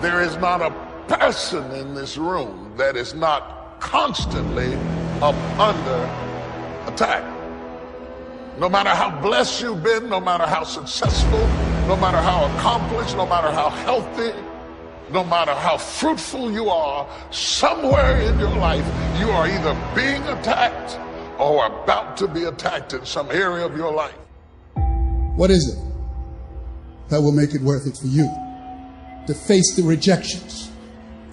There is not a person in this room that is not constantly up under attack. No matter how blessed you've been, no matter how successful, no matter how accomplished, no matter how healthy, no matter how fruitful you are, somewhere in your life you are either being attacked or about to be attacked in some area of your life. What is it that will make it worth it for you to face the rejections?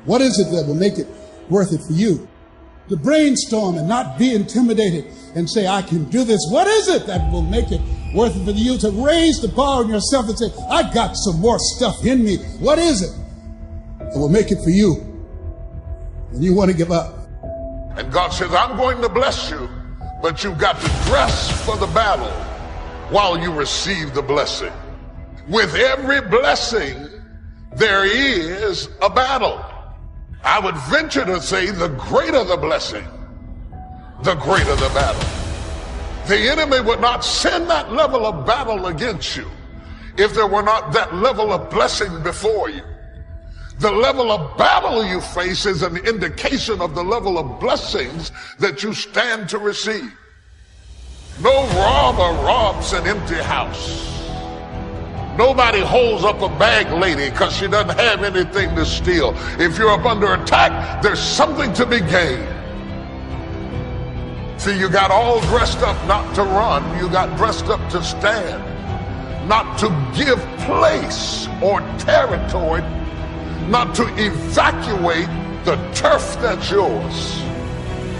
What is it that will make it worth it for you to brainstorm and not be intimidated and say, I can do this? What is it that will make it worth it for you to raise the bar on yourself and say, I got some more stuff in me? What is it that will make it for you when you want to give up? And God says, I'm going to bless you, but you've got to dress for the battle while you receive the blessing. With every blessing, there is a battle. I would venture to say the greater the blessing, the greater the battle. The enemy would not send that level of battle against you if there were not that level of blessing before you. The level of battle you face is an indication of the level of blessings that you stand to receive. No robber robs an empty house. Nobody holds up a bag lady because she doesn't have anything to steal. If you're up under attack, there's something to be gained. See, you got all dressed up not to run. You got dressed up to stand, not to give place or territory, not to evacuate the turf that's yours.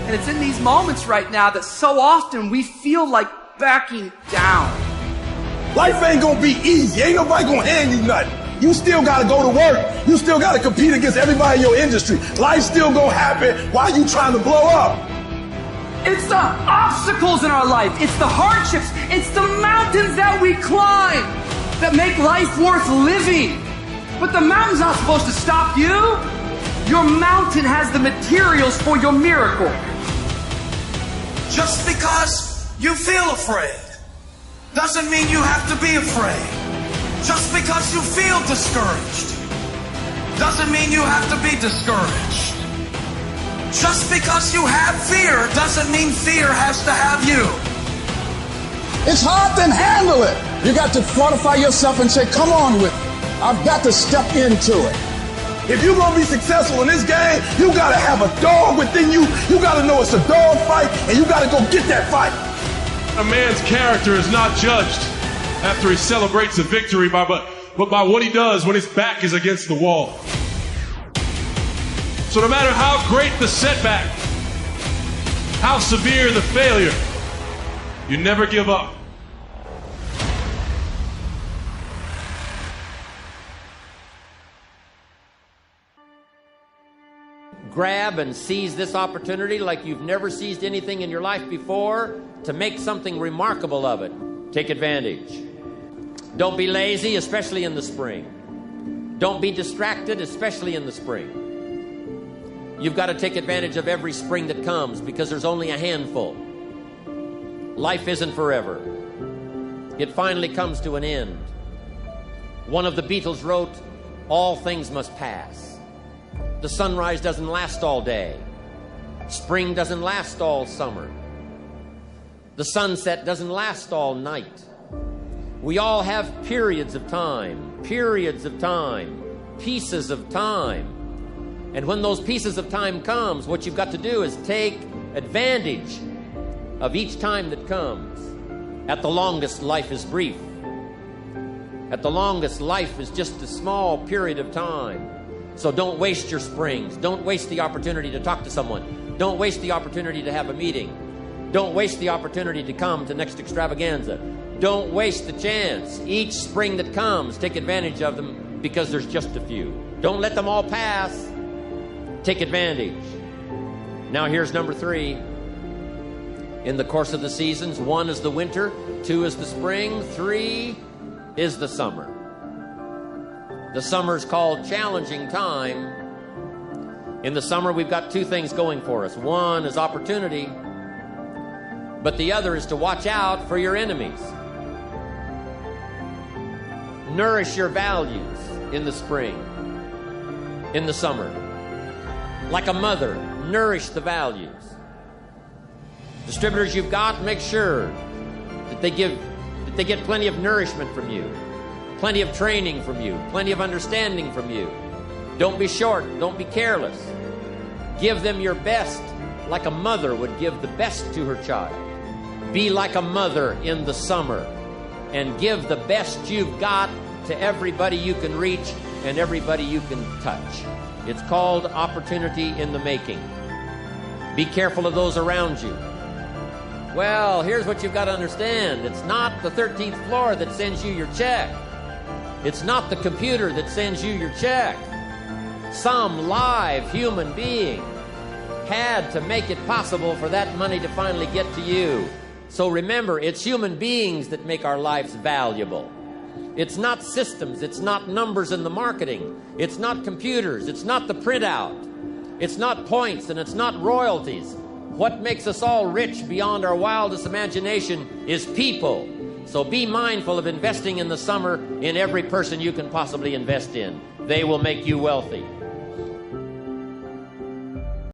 And it's in these moments right now that so often we feel like backing down. Life ain't gonna be easy. Ain't nobody gonna hand you nothing. You still gotta go to work. You still gotta compete against everybody in your industry. Life's still gonna happen while you trying to blow up. It's the obstacles in our life. It's the hardships. It's the mountains that we climb that make life worth living. But the mountain's not supposed to stop you. Your mountain has the materials for your miracle. Just because you feel afraid doesn't mean you have to be afraid. Just because you feel discouraged doesn't mean you have to be discouraged. Just because you have fear doesn't mean fear has to have you. It's hard to handle it. You got to fortify yourself and say, come on with it. I've got to step into it. If you're going to be successful in this game, you got to have a dog within you. You got to know it's a dog fight, and you got to go get that fight. A man's character is not judged after he celebrates a victory but by what he does when his back is against the wall. So no matter how great the setback, how severe the failure, you never give up. Grab and seize this opportunity like you've never seized anything in your life before to make something remarkable of it. Take advantage. Don't be lazy, especially in the spring. Don't be distracted, especially in the spring. You've got to take advantage of every spring that comes because there's only a handful. Life isn't forever. It finally comes to an end. One of the Beatles wrote, all things must pass. The sunrise doesn't last all day. Spring doesn't last all summer. The sunset doesn't last all night. We all have periods of time, pieces of time. And when those pieces of time comes, what you've got to do is take advantage of each time that comes. At the longest, life is brief. At the longest, life is just a small period of time. So don't waste your springs. Don't waste the opportunity to talk to someone. Don't waste the opportunity to have a meeting. Don't waste the opportunity to come to next extravaganza. Don't waste the chance. Each spring that comes, take advantage of them because there's just a few. Don't let them all pass. Take advantage. Now here's number 3. In the course of the seasons, 1 is the winter, 2 is the spring, 3 is the summer. The summer is called challenging time. In the summer, we've got 2 things going for us. 1 is opportunity, but the other is to watch out for your enemies. Nourish your values in the spring. in the summer. Like a mother, nourish the values. Distributors you've got, make sure that they get plenty of nourishment from you, plenty of training from you, plenty of understanding from you. Don't be short, don't be careless. Give them your best like a mother would give the best to her child. Be like a mother in the summer and give the best you've got to everybody you can reach and everybody you can touch. It's called opportunity in the making. Be careful of those around you. Well, here's what you've got to understand. It's not the 13th floor that sends you your check. It's not the computer that sends you your check. Some live human being had to make it possible for that money to finally get to you. So remember, it's human beings that make our lives valuable. It's not systems. It's not numbers in the marketing. It's not computers. It's not the printout. It's not points and it's not royalties. What makes us all rich beyond our wildest imagination is people. So be mindful of investing in the summer in every person you can possibly invest in. They will make you wealthy.